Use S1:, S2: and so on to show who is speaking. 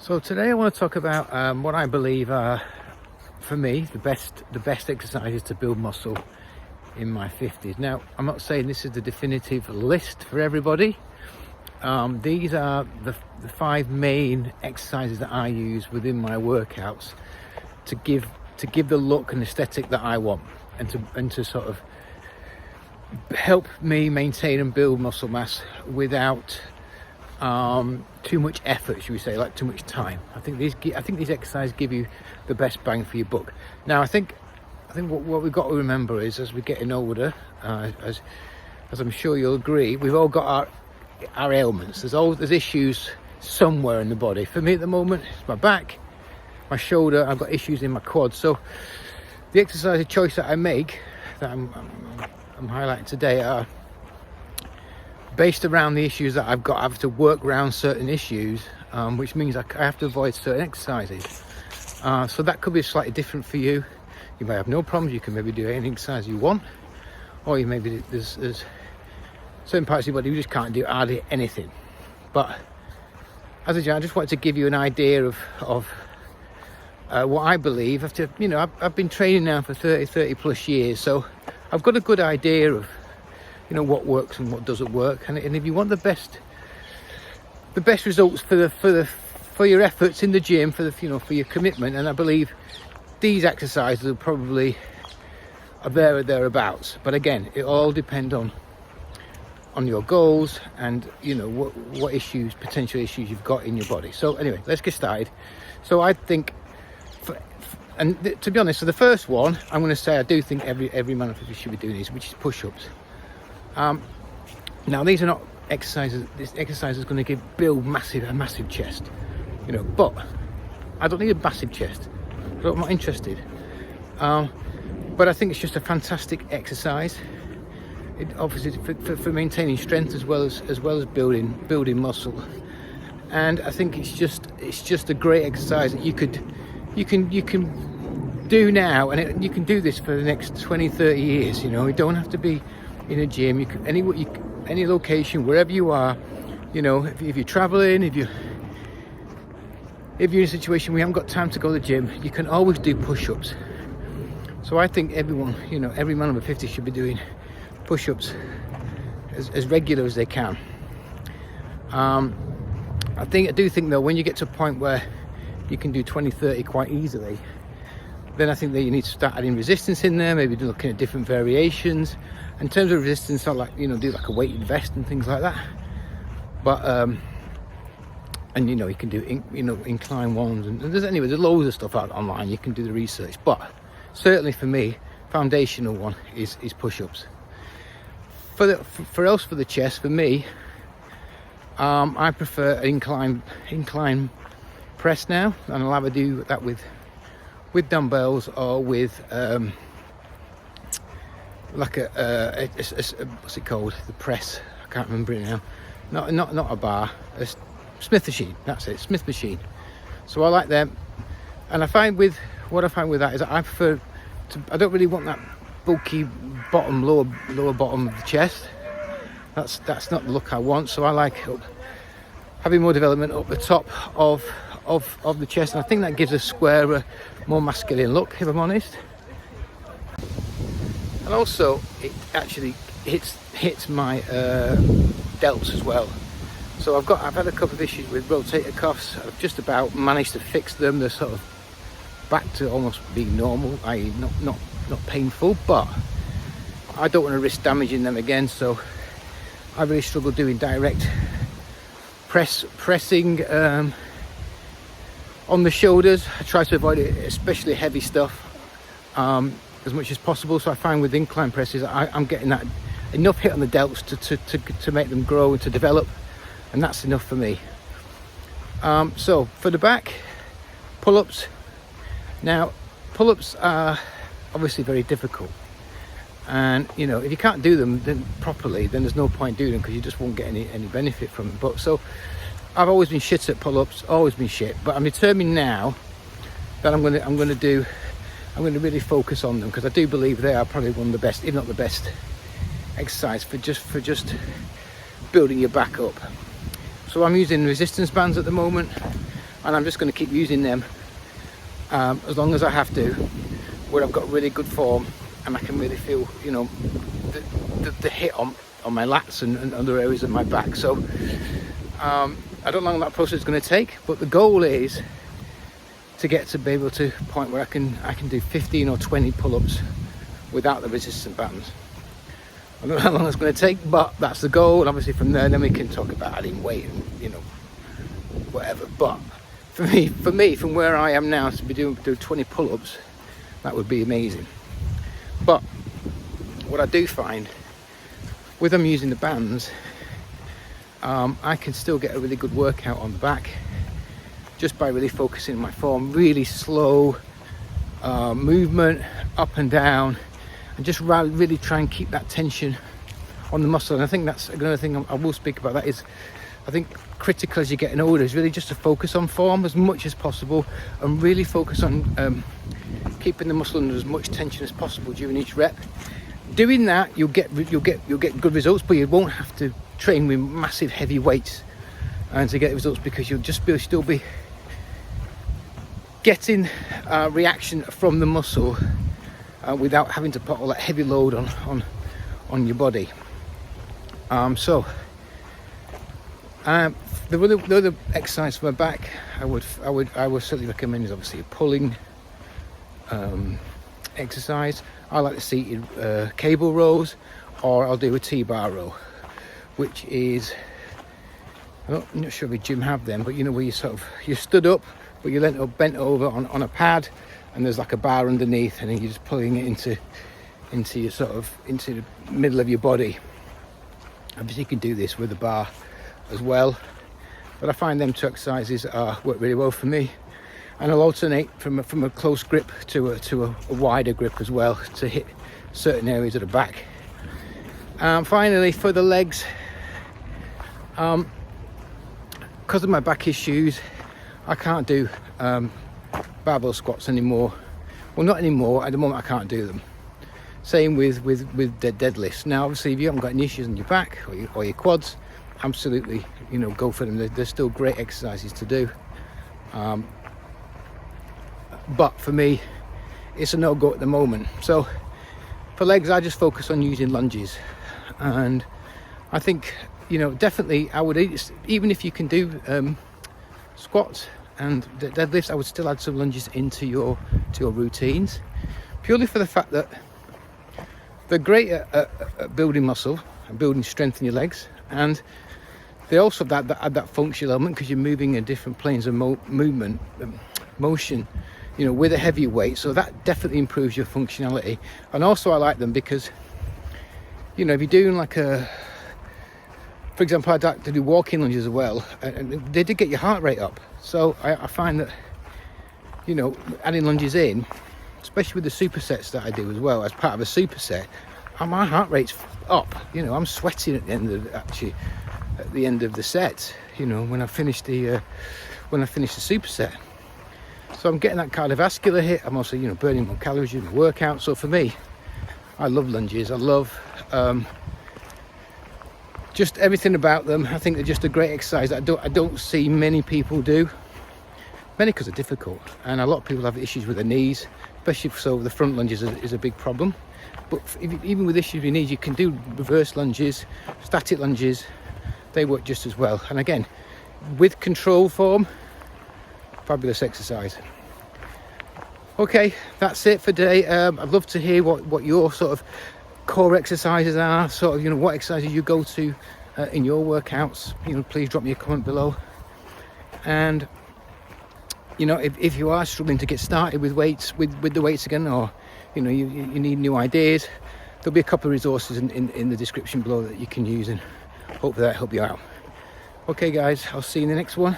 S1: So today I want to talk about what I believe are, for me, the best exercises to build muscle in my 50s. Now, I'm not saying this is the definitive list for everybody. These are the 5 main exercises that I use within my workouts to give the look and aesthetic that I want, and to sort of help me maintain and build muscle mass without too much effort, should we say, like too much time. I think these exercises give you the best bang for your buck. Now, I think what we've got to remember is, as we're getting older, as I'm sure you'll agree, we've all got our ailments. There's issues somewhere in the body. For me at the moment, it's my back, my shoulder. I've got issues in my quad. So the exercise choice that I make, that I'm highlighting today, are based around the issues that I've got. I have to work around certain issues, which means I have to avoid certain exercises. So that could be slightly different for you. You may have no problems. You can maybe do any exercise you want, or you maybe there's certain parts of your body you just can't do hardly anything. But as a general, I just wanted to give you an idea of what I believe. After, I've been training now for 30 plus years, so I've got a good idea of what works and what doesn't work, and if you want the best results for your efforts in the gym, for your commitment, and I believe these exercises are probably there or thereabouts. But again, it all depends on your goals and what potential issues you've got in your body. So anyway, let's get started. So I think, to be honest, for the first one, I'm going to say I do think every man should be doing this, which is push-ups. Now, these are not exercises. This exercise is going to build a massive chest, but I don't need a massive chest. So I'm not interested. But I think it's just a fantastic exercise. It obviously for maintaining strength as well as building muscle. And I think it's just a great exercise that you can do now, and you can do this for the next 20-30 years. You don't have to be in a gym. You can any location, wherever you are. If you're traveling, if you're in a situation where you haven't got time to go to the gym, you can always do push-ups. So I think everyone, every man over 50 should be doing push-ups as regular as they can. I do think though, when you get to a point where you can do 20-30 quite easily, then I think that you need to start adding resistance in there, maybe looking at different variations. In terms of resistance, not like, do like a weighted vest and things like that. But, and you can do, incline ones, and there's loads of stuff out online. You can do the research, but certainly for me, foundational one is push-ups. For the chest, for me, I prefer an incline press now, and I'll either do that with dumbbells or with like what's it called? The press. I can't remember it now. Not a bar. A Smith machine. That's it. Smith machine. So I like them, and I find with that is that I prefer to. I don't really want that bulky lower bottom of the chest. That's not the look I want. So I like having more development up the top of the chest, and I think that gives a squarer, more masculine look, if I'm honest. And also it actually hits my delts as well. So I've had a couple of issues with rotator cuffs. I've just about managed to fix them. They're sort of back to almost being normal, i.e. not painful, but I don't want to risk damaging them again. So I really struggle doing direct pressing on the shoulders. I try to avoid it, especially heavy stuff, as much as possible. So I find with incline presses, I'm getting that enough hit on the delts to make them grow and to develop, and that's enough for me. So for the back, pull-ups. Now, pull-ups are obviously very difficult, and if you can't do them then properly, then there's no point doing them, because you just won't get any benefit from them. But so I've always been shit at pull-ups, but I'm determined now that I'm going to really focus on them, because I do believe they are probably one of the best, if not the best, exercise for just building your back up. So I'm using resistance bands at the moment. and I'm just going to keep using them as long as I have to, where I've got really good form and I can really feel, you know, the hit on my lats and other areas of my back. So I don't know how long that process is going to take, but the goal is to get to be able to a point where I can do 15 or 20 pull-ups without the resistant bands. I don't know how long it's going to take, but that's the goal. And obviously from there, then we can talk about adding weight and, you know, whatever. But for me, from where I am now, to be doing 20 pull-ups, that would be amazing. But what I do find, with them using the bands, I can still get a really good workout on the back just by really focusing on my form, really slow movement up and down, and just really try and keep that tension on the muscle. And I think that's another thing I will speak about. That is, I think critical as you're getting older is really just to focus on form as much as possible, and really focus on keeping the muscle under as much tension as possible during each rep. Doing that, you'll get good results, but you won't have to train with massive heavy weights and to get results, because you'll just still be getting reaction from the muscle without having to put all that heavy load on your body. The other exercise for my back I would certainly recommend is obviously a pulling exercise. I like the seated cable rows, or I'll do a T-bar row, which is, I'm not sure if a gym have them, but you know, where you stood up, but you're bent over on a pad, and there's like a bar underneath, and then you're just pulling it into your into the middle of your body. Obviously you can do this with a bar as well, but I find them two exercises work really well for me. And I'll alternate from a close grip to a wider grip as well, to hit certain areas of the back. Finally, for the legs, because of my back issues, I can't do barbell squats anymore. Well, not anymore. At the moment, I can't do them. Same with deadlifts. Now, obviously, if you haven't got any issues on your back or your quads, absolutely, you know, go for them. They're still great exercises to do. But for me, it's a no-go at the moment. So for legs, I just focus on using lunges, and I think, you know, definitely I would, even if you can do squats and deadlifts, I would still add some lunges into your routines, purely for the fact that they're great at building muscle and building strength in your legs, and they also add that functional element, because you're moving in different planes of motion, you know, with a heavy weight. So that definitely improves your functionality. And also I like them because, you know, if you're doing like for example, I'd like to do walking lunges as well, and they did get your heart rate up. So I find that, you know, adding lunges in, especially with the supersets that I do as well, as part of a superset, my heart rate's up. You know, I'm sweating at the end of the set, you know, when I finish the superset. So I'm getting that cardiovascular hit. I'm also, you know, burning more calories during the workout. So for me, I love lunges. I love just everything about them. I think they're just a great exercise that I don't see many people do. Mainly because they're difficult, and a lot of people have issues with their knees, especially so the front lunges is a big problem. But even with issues with your knees, you can do reverse lunges, static lunges. They work just as well. And again, with control form, fabulous exercise. Okay, that's it for today. I'd love to hear what your sort of core exercises are, sort of, you know, what exercises you go to in your workouts. You know, please drop me a comment below. And you know, if you are struggling to get started with weights, with the weights again, or you know, you need new ideas, there'll be a couple of resources in the description below that you can use, and hopefully that help you out. Okay guys, I'll see you in the next one.